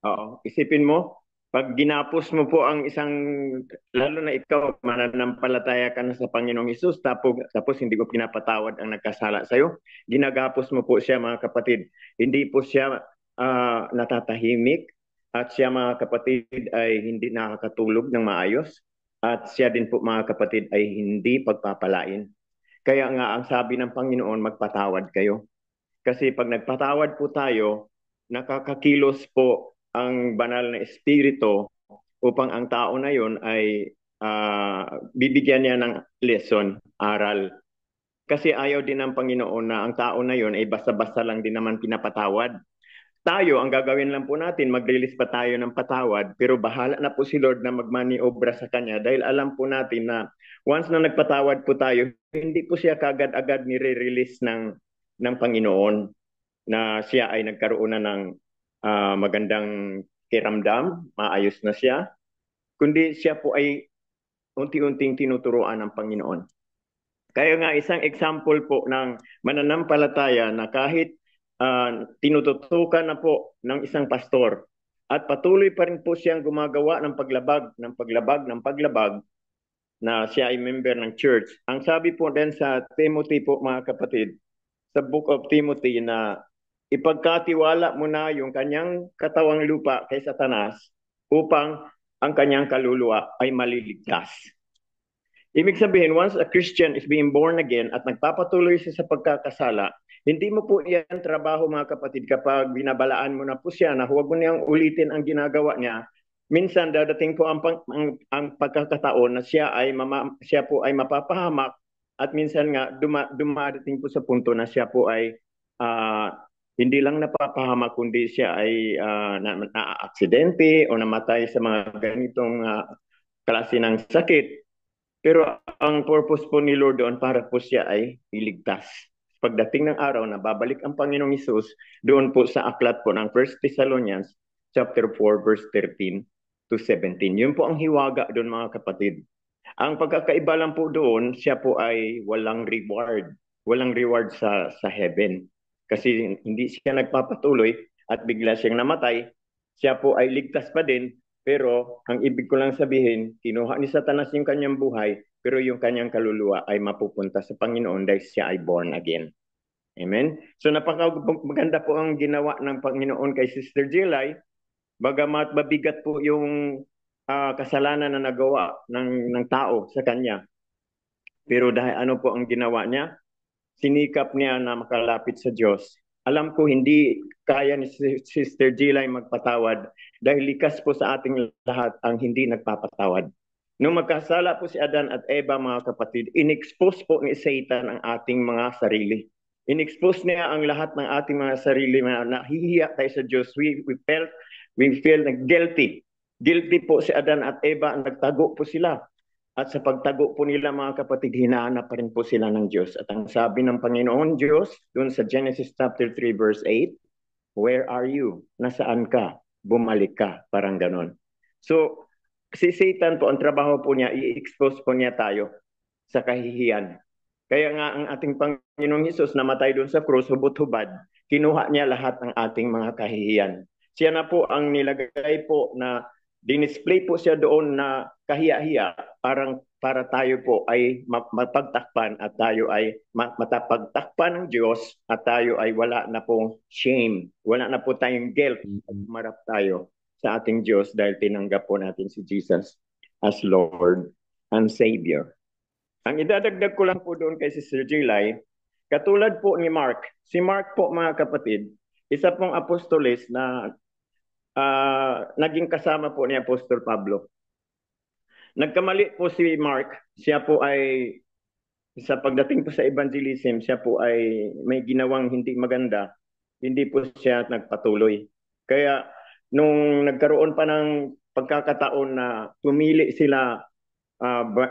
Oo, isipin mo, pag ginapos mo po ang isang, lalo na ikaw, mananampalataya ka na sa Panginoong Hesus, tapos hindi ko pinapatawad ang nagkasala sa'yo, ginagapos mo po siya mga kapatid. Hindi po siya natatahimik at siya mga kapatid ay hindi nakakatulog ng maayos at siya din po mga kapatid ay hindi pagpapalain. Kaya nga ang sabi ng Panginoon, magpatawad kayo. Kasi pag nagpatawad po tayo, nakakakilos po ang banal na espiritu upang ang tao na yon ay bibigyan niya ng lesson, aral. Kasi ayaw din ng Panginoon na ang tao na yon ay basta-basta lang din naman pinapatawad. Tayo, ang gagawin lang po natin, mag-release pa tayo ng patawad, pero bahala na po si Lord na magmaniobra sa Kanya dahil alam po natin na once na nagpatawad po tayo, hindi po siya kagad-agad nire-release ng Panginoon na siya ay nagkaroon na ng magandang kiramdam, maayos na siya, kundi siya po ay unti-unting tinuturuan ng Panginoon. Kaya nga isang example po ng mananampalataya na kahit tinututukan na po ng isang pastor at patuloy pa rin po siyang gumagawa ng paglabag na siya ay member ng church. Ang sabi po din sa Timothy po mga kapatid, sa Book of Timothy na ipagkatiwala mo na yung kanyang katawang lupa kay Satanas upang ang kanyang kaluluwa ay maliligtas. Ibig sabihin, once a Christian is being born again at nagpapatuloy siya sa pagkakasala, hindi mo po yan trabaho mga kapatid kapag binabalaan mo na po siya na huwag mo niyang ulitin ang ginagawa niya. Minsan dadating po ang pagkakataon na siya po ay mapapahamak at minsan nga dumadating po sa punto na siya po ay uh, hindi lang napapahamak kundi siya ay na-aksidente o namatay sa mga ganitong klase ng sakit. Pero ang purpose po ni Lord doon para po siya ay iligtas. Pagdating ng araw na babalik ang Panginoong Hesus, doon po sa aklat po ng 1 Thessalonians chapter 4 verse 13 to 17. Yun po ang hiwaga doon mga kapatid. Ang pagkakaiba lang po doon, siya po ay walang reward. Walang reward sa heaven. Kasi hindi siya nagpapatuloy at bigla siyang namatay. Siya po ay ligtas pa din, pero ang ibig ko lang sabihin, kinuha ni Satanas yung kanyang buhay, pero yung kanyang kaluluwa ay mapupunta sa Panginoon dahil siya ay born again. Amen? So napakaganda po ang ginawa ng Panginoon kay Sister Jelay, bagamat mabigat po yung kasalanan na nagawa ng tao sa kanya. Pero dahil ano po ang ginawa niya? Sinikap niya na makalapit sa Diyos. Alam ko hindi kaya ni Sister Gilay magpatawad dahil likas po sa ating lahat ang hindi nagpapatawad. Nung magkasala po si Adan at Eva mga kapatid, in-expose po ni Satan ang ating mga sarili. In-expose niya ang lahat ng ating mga sarili na nahihiya tayo sa Diyos. We feel guilty. Guilty po si Adan at Eva, nagtago po sila. At sa pagtago po nila mga kapatid, hinahanap pa rin po sila ng Diyos. At ang sabi ng Panginoon Diyos, doon sa Genesis chapter 3 verse 8, where are you? Nasaan ka? Bumalik ka. Parang ganon. So, si Satan po, ang trabaho po niya, i-expose po niya tayo sa kahihiyan. Kaya nga ang ating Panginoong Hesus namatay doon sa krus, hubot-hubad, kinuha niya lahat ng ating mga kahihiyan. Siya na po ang nilagay po na dinisplay po siya doon na kahiya-hiya para tayo po ay mapagtakpan at tayo ay matapagtakpan ng Diyos at tayo ay wala na pong shame, wala na po tayong guilt at umarap tayo sa ating Diyos dahil tinanggap po natin si Jesus as Lord and Savior. Ang idadagdag ko lang po doon kay Sister Jelay, katulad po ni Mark, si Mark po mga kapatid, isa pong apostoles na naging kasama po ni Apostol Pablo. Nagkamali po si Mark, siya po ay sa pagdating po sa evangelism, siya po ay may ginawang hindi maganda, hindi po siya nagpatuloy. Kaya nung nagkaroon pa ng pagkakataon na pumili sila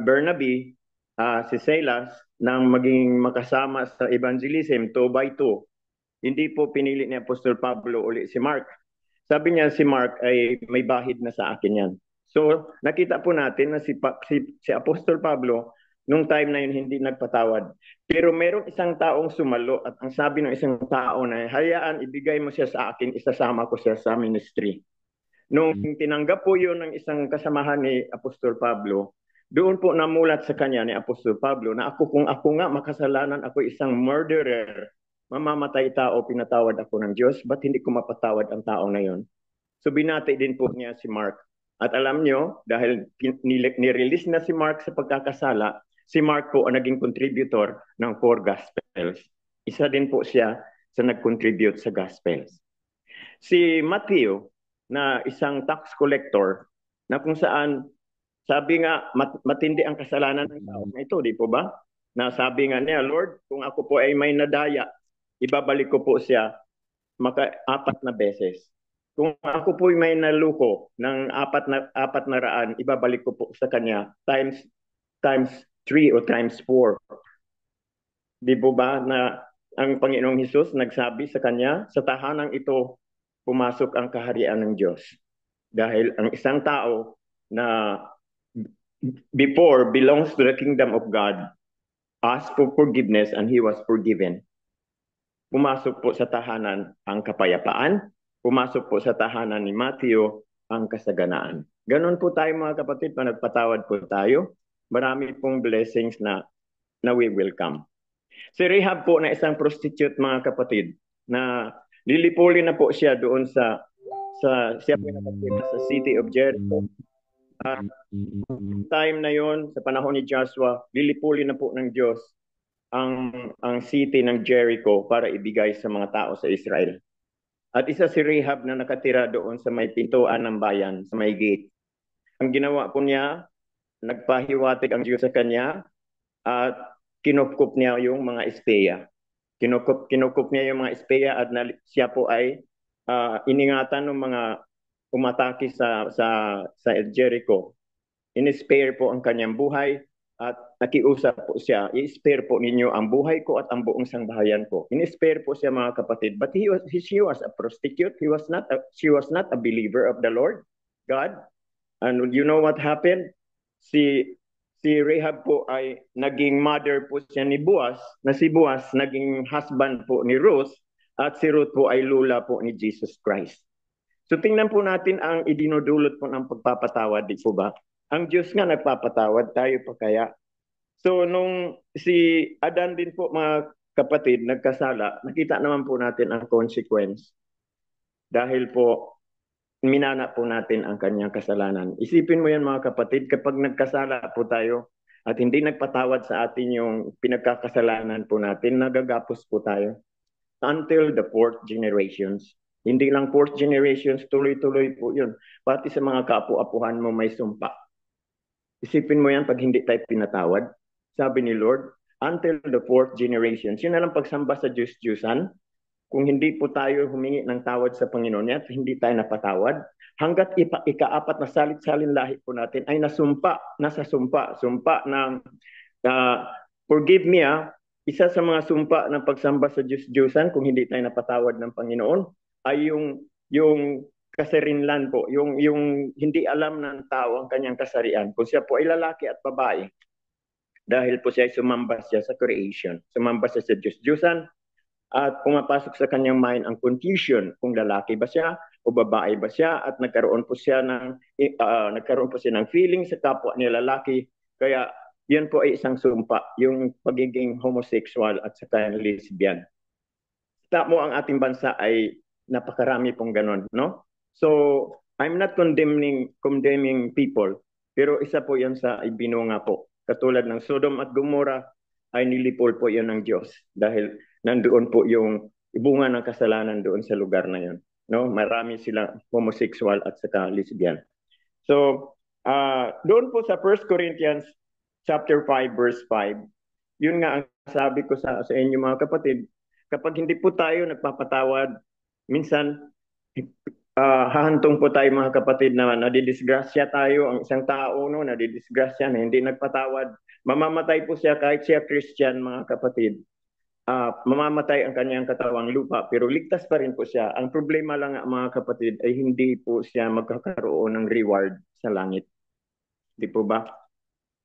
Bernabe, si Silas, nang maging makasama sa evangelism 2 by 2, hindi po pinili ni Apostol Pablo uli si Mark. Sabi niya si Mark ay may bahid na sa akin yan. So nakita po natin na si Apostol Pablo nung time na yun hindi nagpatawad. Pero merong isang taong sumalo at ang sabi ng isang tao na hayaan ibigay mo siya sa akin, isasama ko siya sa ministry. Nung tinanggap po yun ng isang kasamahan ni Apostol Pablo, doon po namulat sa kanya ni Apostol Pablo na kung ako nga makasalanan, ako isang murderer, mamamatay tao, pinatawad ako ng Diyos, ba't hindi ko mapatawad ang tao na yun? So binati din po niya si Mark. At alam nyo, dahil nirelease na si Mark sa pagkakasala, si Mark po ang naging contributor ng 4 Gospels. Isa din po siya sa nag-contribute sa Gospels. Si Matthew, na isang tax collector, na kung saan sabi nga matindi ang kasalanan ng tao na ito, di po ba? Na sabi nga niya, Lord, kung ako po ay may nadaya, ibabalik ko po siya 4 beses. Kung ako po ay may naluko ng 400, ibabalik ko po sa kanya times 3 o times 4. Di po ba na ang Panginoong Hesus nagsabi sa kanya, sa tahanang ito pumasok ang kaharian ng Diyos. Dahil ang isang tao na before belongs to the kingdom of God asked for forgiveness and he was forgiven. Pumasok po sa tahanan ang kapayapaan, pumasok po sa tahanan ni Matthew ang kasaganaan. Ganon po tayo mga kapatid, nagpatawad po tayo. Marami pong blessings na we welcome. Si Rahab po na isang prostitute mga kapatid, na lilipulin na po siya doon sa siya po nakatira sa city of Jericho. Time na yon, sa panahon ni Joshua, lilipulin na po ng Diyos ang city ng Jericho para ibigay sa mga tao sa Israel. At isa si Rahab na nakatira doon sa may pintuan ng bayan, sa may gate. Ang ginawa po niya, nagpahiwatig ang Diyos sa kanya at kinupkup niya yung mga espeya. Kinukup niya yung mga espeya at siya po ay iningatan ng mga umatake sa Jericho. In-spare po ang kanyang buhay at nakiusap po siya, i-spare po ninyo ang buhay ko at ang buong sangbahayan ko. In-spare po siya mga kapatid, but she was a prostitute. She was not a believer of the Lord God. And you know what happened? Si Rahab po ay naging mother po siya ni Boaz, na si Boaz naging husband po ni Ruth, at si Ruth po ay lula po ni Jesus Christ. So tingnan po natin ang idinudulot po ng pagpapatawad, di po ba? Ang Diyos nga nagpapatawad, tayo pa kaya? So nung si Adan din po mga kapatid nagkasala, nakita naman po natin ang consequence. Dahil po minana po natin ang kanyang kasalanan. Isipin mo yan mga kapatid, kapag nagkasala po tayo at hindi nagpatawad sa atin yung pinagkakasalanan po natin, nagagapos po tayo. Until the 4th generations. Hindi lang 4th generations, tuloy-tuloy po yun. Pati sa mga kaapu-apuhan mo may sumpa. Isipin mo yan pag hindi tayo pinatawad. Sabi ni Lord, until the 4th generations. Yun na lang pagsamba sa Diyos-Diyusan. Kung hindi po tayo humingi ng tawad sa Panginoon at hindi tayo napatawad, hanggat ika-4 na salit-salin lahi po natin ay nasa sumpa ng forgive me isa sa mga sumpa ng pagsamba sa Diyos-Diyusan kung hindi tayo napatawad ng Panginoon ay yung kasarinlan po, yung hindi alam ng tao ang kanyang kasarian. Kung siya po ay lalaki at babae, dahil po siya ay sumamba siya sa creation, sumamba siya sa Diyos-Diyusan, at pumapasok sa kanyang mind ang confusion kung lalaki ba siya o babae ba siya, at nagkaroon po siya ng feeling sa kapwa niya lalaki. Kaya yan po ay isang sumpa, yung pagiging homosexual at saka lesbian. Kita mo ang ating bansa ay napakarami pong ganon, no? So, I'm not condemning people, pero isa po yan sa ibinunga po. Katulad ng Sodom at Gomorrah ay nilipol po yan ng Diyos dahil nandoon po yung bunga ng kasalanan doon sa lugar na yun. No? Marami silang homosexual at saka lesbian. So, doon po sa 1 Corinthians chapter 5 verse 5, yun nga ang sabi ko sa inyo mga kapatid, kapag hindi po tayo nagpapatawad, minsan hahantong po tayo mga kapatid na nadidisgrasya tayo, ang isang tao no, nadidisgrasya na hindi nagpatawad. Mamamatay po siya kahit siya Christian mga kapatid. Mamamatay ang kanyang katawang lupa pero ligtas pa rin po siya. Ang problema lang mga kapatid ay hindi po siya magkakaroon ng reward sa langit. Di po ba?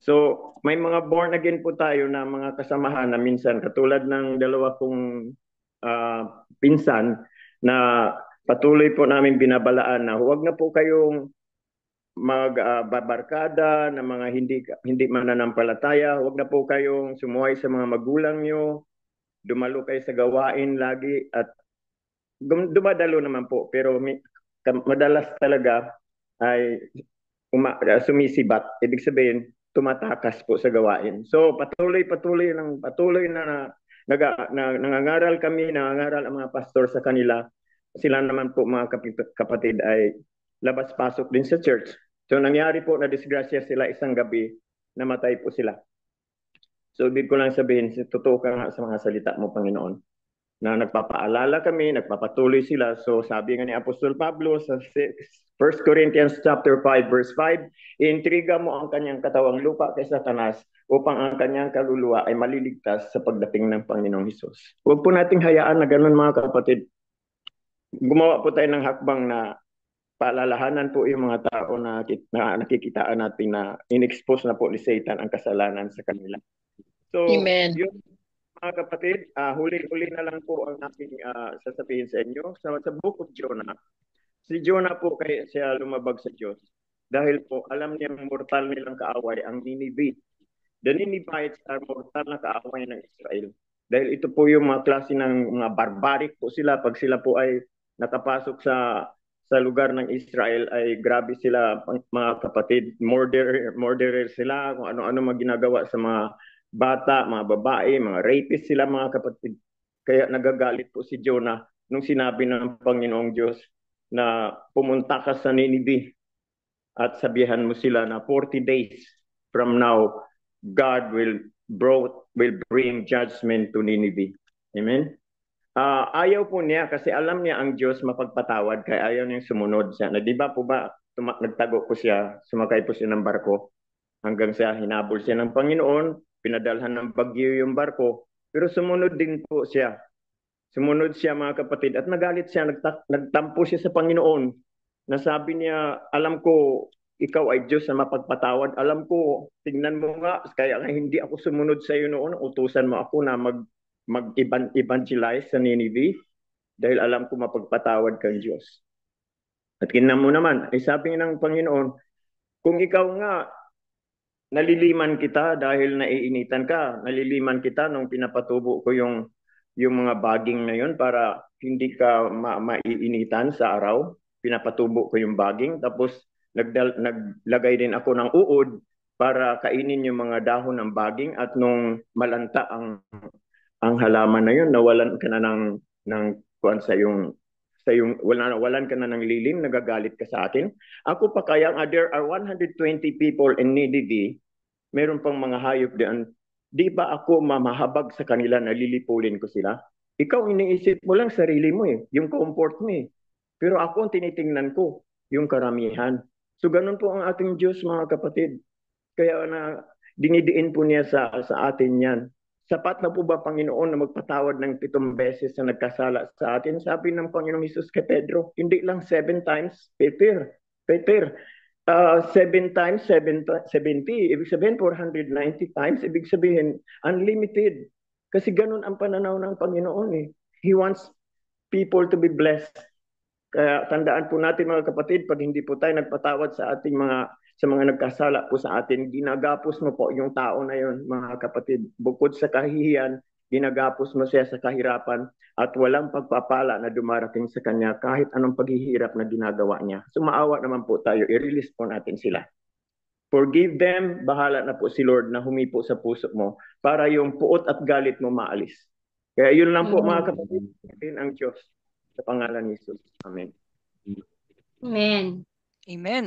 So, may mga born again po tayo na mga kasamahan na minsan katulad ng dalawa kong pinsan na patuloy po namin binabalaan na huwag na po kayong magbabarkada ng mga hindi mananampalataya. Huwag na po kayong sumuway sa mga magulang nyo. Dumalo kayo sa gawain lagi at dumadalo naman po. Pero madalas talaga ay sumisibat. Ibig sabihin, tumatakas po sa gawain. So patuloy na nangangaral kami, nangangaral ang mga pastor sa kanila. Sila naman po mga kapatid ay labas-pasok din sa church. So nangyari po na disgrasya sila isang gabi, namatay po sila. So ibig ko lang sabihin, totoo ka nga sa mga salita mo, Panginoon, na nagpapaalala kami, nagpapatuloy sila. So sabi nga ni Apostol Pablo sa 1 Corinthians chapter 5 verse 5, iintriga mo ang kanyang katawang lupa kay Satanas upang ang kanyang kaluluwa ay maliligtas sa pagdating ng Panginoong Hesus. Huwag po nating hayaan na ganun mga kapatid. Gumawa po tayo ng hakbang na paalalahanan po yung mga tao na nakikitaan natin na in-expose na po ni Satan ang kasalanan sa kanila. So, Amen. yun mga kapatid, huli-huli na lang po ang aking sasabihin sa inyo. Sa Book of Jonah, si Jonah po kaya siya lumabag sa Diyos dahil po alam niya mortal nilang kaaway ang Nineveh. The Ninevites are mortal na kaaway ng Israel. Dahil ito po yung mga klase ng mga barbaric po sila. Pag sila po ay nakapasok sa lugar ng Israel ay grabe sila mga kapatid. Murderer sila, kung ano-ano mga ginagawa sa mga bata, mga babae, mga rapist sila mga kapatid. Kaya nagagalit po si Jonah nung sinabi ng Panginoong Diyos na pumunta ka sa Nineveh at sabihan mo sila na 40 days from now, God will bring judgment to Nineveh. Amen? Ayaw po niya kasi alam niya ang Diyos mapagpatawad kaya ayaw niyang sumunod siya. Na, di ba po ba nagtago po siya, sumakay po siya ng barko hanggang sa hinabol siya ng Panginoon, pinadalhan ng bagyo yung barko, pero sumunod din po siya. Sumunod siya mga kapatid at nagalit siya, nagtampo siya sa Panginoon. Nasabi niya, alam ko ikaw ay Diyos na mapagpatawad. Alam ko, tingnan mo nga, kaya nga hindi ako sumunod sa iyo noon. Utusan mo ako na mag-evangelize sa Nineveh dahil alam ko mapagpatawad kang Diyos. At kinam mo naman, ay sabi ng Panginoon, kung ikaw nga naliliman kita dahil naiinitan ka, naliliman kita nung pinapatubo ko yung mga baging na yun para hindi ka maiinitan sa araw. Pinapatubo ko yung baging. Tapos naglagay din ako ng uod para kainin yung mga dahon ng baging at nung malanta ang halaman na yun, nawalan ka na ng kuan walan ka na ng lilim, nagagalit ka sa akin. Ako pa kaya, there are 120 people in Nineveh, meron pang mga hayop diyan. Di ba ako mamahabag sa kanila, nalilipulin ko sila? Ikaw, iniisip mo lang sarili mo yung comfort mo Pero ako ang tinitingnan ko, yung karamihan. So ganun po ang ating Diyos mga kapatid. Kaya na dinidiin po niya sa atin yan. Sapat na po ba Panginoon na magpatawad ng 7 beses na nagkasala sa atin? Sabi ng Panginoong Hesus kay Pedro, hindi lang 7 times, Peter, 7 times 70, ibig sabihin 490 times, ibig sabihin unlimited. Kasi ganun ang pananaw ng Panginoon He wants people to be blessed. Kaya tandaan po natin mga kapatid, pag hindi po tayo nagpatawad sa mga nagkasala po sa atin, ginagapos mo po yung tao na yun mga kapatid. Bukod sa kahihiyan, ginagapos mo siya sa kahirapan at walang pagpapala na dumarating sa kanya kahit anong paghihirap na ginagawa niya. So maawa naman po tayo, i-release po natin sila. Forgive them, bahala na po si Lord na humipo sa puso mo para yung puot at galit mo maalis. Kaya yun lang po mga kapatid, ang Diyos sa pangalan ni Jesus. Amen. Amen. Amen.